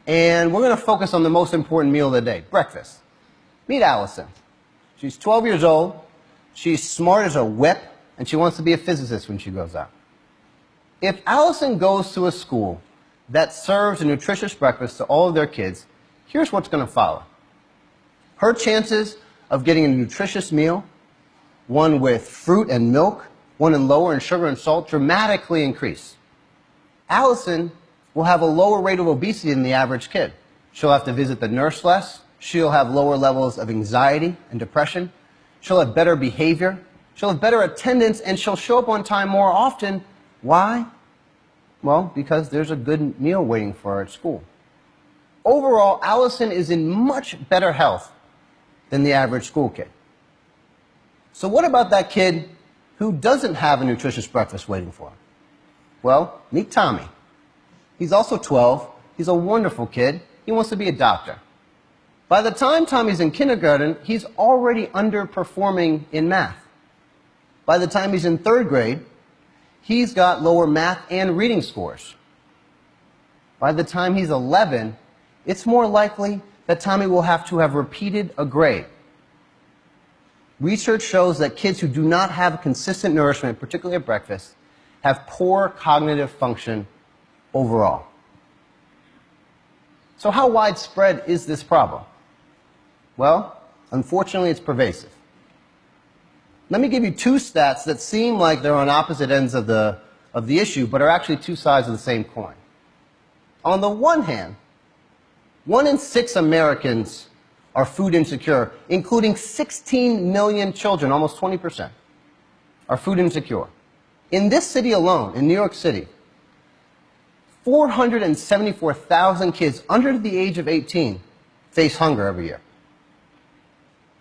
And we're going to focus on the most important meal of the day, breakfast. Meet Allison. She's 12 years old. She's smart as a whip, and she wants to be a physicist when she grows up. If Allison goes to a school that serves a nutritious breakfast to all of their kids, here's what's going to follow. Her chances of getting a nutritious meal, one with fruit and milk, one in lower in sugar and salt, dramatically increase. Allison will have a lower rate of obesity than the average kid. She'll have to visit the nurse less. She'll have lower levels of anxiety and depression. She'll have better behavior. She'll have better attendance, and she'll show up on time more often. Why? Well, because there's a good meal waiting for her at school. Overall, Allison is in much better health than the average school kid. So what about that kid who doesn't have a nutritious breakfast waiting for him? Well, meet Tommy. He's also 12. He's a wonderful kid. He wants to be a doctor. By the time Tommy's in kindergarten, he's already underperforming in math. By the time he's in third grade, he's got lower math and reading scores. By the time he's 11, it's more likely that Tommy will have to have repeated a grade. Research shows that kids who do not have consistent nourishment, particularly at breakfast, have poor cognitive function overall. So how widespread is this problem? Well, unfortunately, it's pervasive. Let me give you two stats that seem like they're on opposite ends of the issue, but are actually two sides of the same coin. On the one hand, 1 in 6 Americans are food insecure, including 16 million children, almost 20%, are food insecure. In this city alone, in New York City, 474,000 kids under the age of 18 face hunger every year.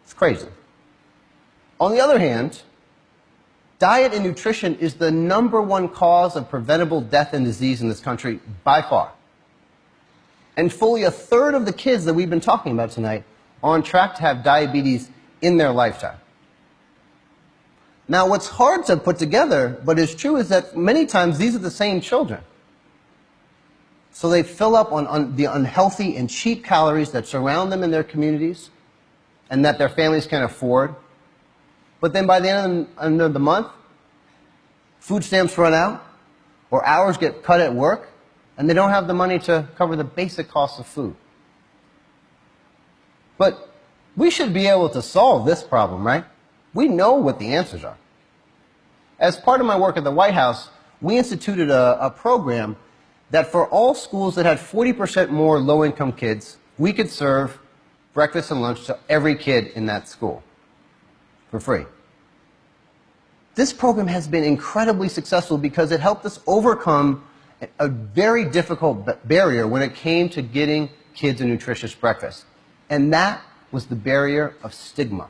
It's crazy. On the other hand, diet and nutrition is the #1 cause of preventable death and disease in this country by far. And fully a third of the kids that we've been talking about tonight are on track to have diabetes in their lifetime. Now, what's hard to put together, but is true, is that many times these are the same children. So they fill up on the unhealthy and cheap calories that surround them in their communities and that their families can afford. But then by the end of the month, food stamps run out, or hours get cut at work, and they don't have the money to cover the basic costs of food. But we should be able to solve this problem, right? We know what the answers are. As part of my work at the White House, we instituted a program that for all schools that had 40% more low-income kids, we could serve breakfast and lunch to every kid in that school for free. This program has been incredibly successful because it helped us overcome a very difficult barrier when it came to getting kids a nutritious breakfast. And that was the barrier of stigma.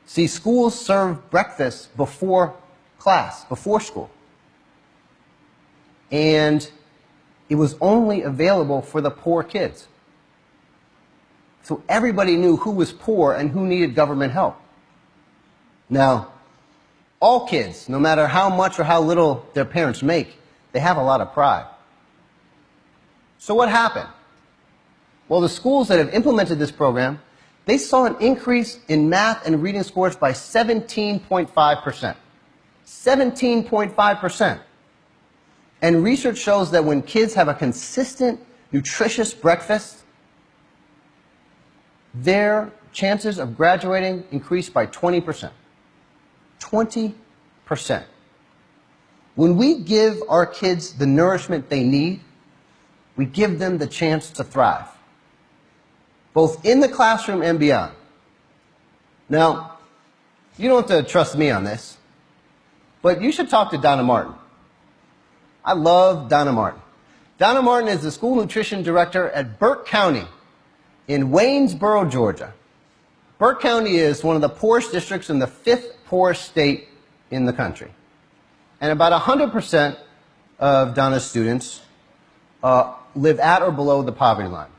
See, schools serve breakfast before class, before school. And it was only available for the poor kids. So everybody knew who was poor and who needed government help. Now, all kids, no matter how much or how little their parents make, they have a lot of pride. So what happened? Well, the schools that have implemented this program, they saw an increase in math and reading scores by 17.5%. 17.5%. And research shows that when kids have a consistent, nutritious breakfast, their chances of graduating increase by 20%. 20%. When we give our kids the nourishment they need, we give them the chance to thrive, both in the classroom and beyond. Now, you don't have to trust me on this, but you should talk to Donna Martin. I love Donna Martin. Donna Martin is the school nutrition director at Burke County in Waynesboro, Georgia. Burke County is one of the poorest districts in the 5th poorest state in the country. And about 100% of Donna's students live at or below the poverty line.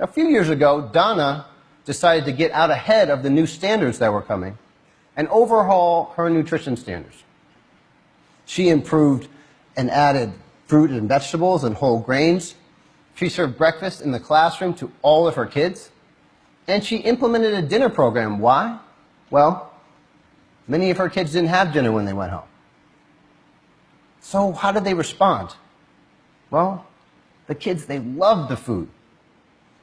A few years ago, Donna decided to get out ahead of the new standards that were coming and overhaul her nutrition standards. She improved and added fruit and vegetables and whole grains. She served breakfast in the classroom to all of her kids, and she implemented a dinner program. Why? Well, many of her kids didn't have dinner when they went home. So how did they respond? Well, the kids, they loved the food.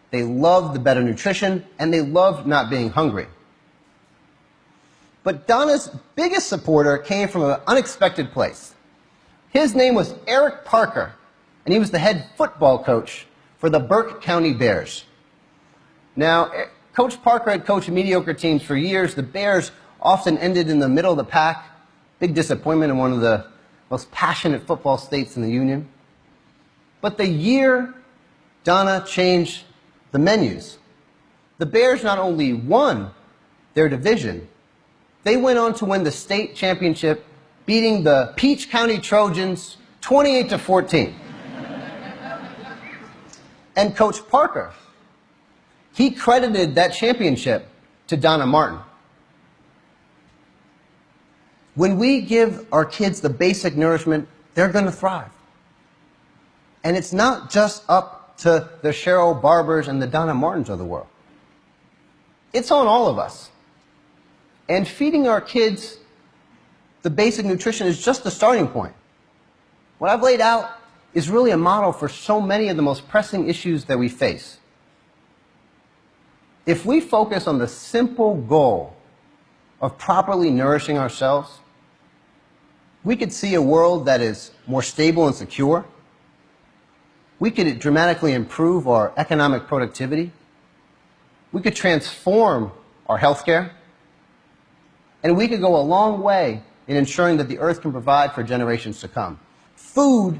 They loved the better nutrition, and they loved not being hungry. But Donna's biggest supporter came from an unexpected place. His name was Eric Parker, and he was the head football coach for the Burke County Bears. Now, Coach Parker had coached mediocre teams for years. The Bears often ended in the middle of the pack. Big disappointment in one of the most passionate football states in the Union. But the year Donna changed the menus, the Bears not only won their division, they went on to win the state championship, beating the Peach County Trojans 28-14. And Coach Parker, he credited that championship to Donna Martin. When we give our kids the basic nourishment, they're going to thrive. And it's not just up to the Cheryl Barbers and the Donna Martins of the world. It's on all of us. And feeding our kids the basic nutrition is just the starting point. What I've laid out is really a model for so many of the most pressing issues that we face. If we focus on the simple goal of properly nourishing ourselves, we could see a world that is more stable and secure. We could dramatically improve our economic productivity. We could transform our healthcare. And we could go a long way in ensuring that the earth can provide for generations to come. Food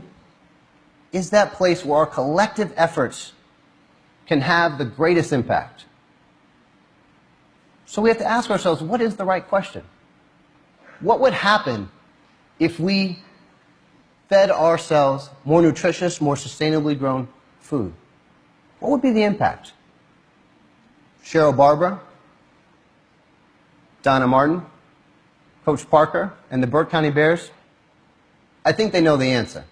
is that place where our collective efforts can have the greatest impact. So we have to ask ourselves, what is the right question? What would happen if we fed ourselves more nutritious, more sustainably grown food? What would be the impact? Cheryl Barber, Donna Martin, Coach Parker, and the Burke County Bears, I think they know the answer.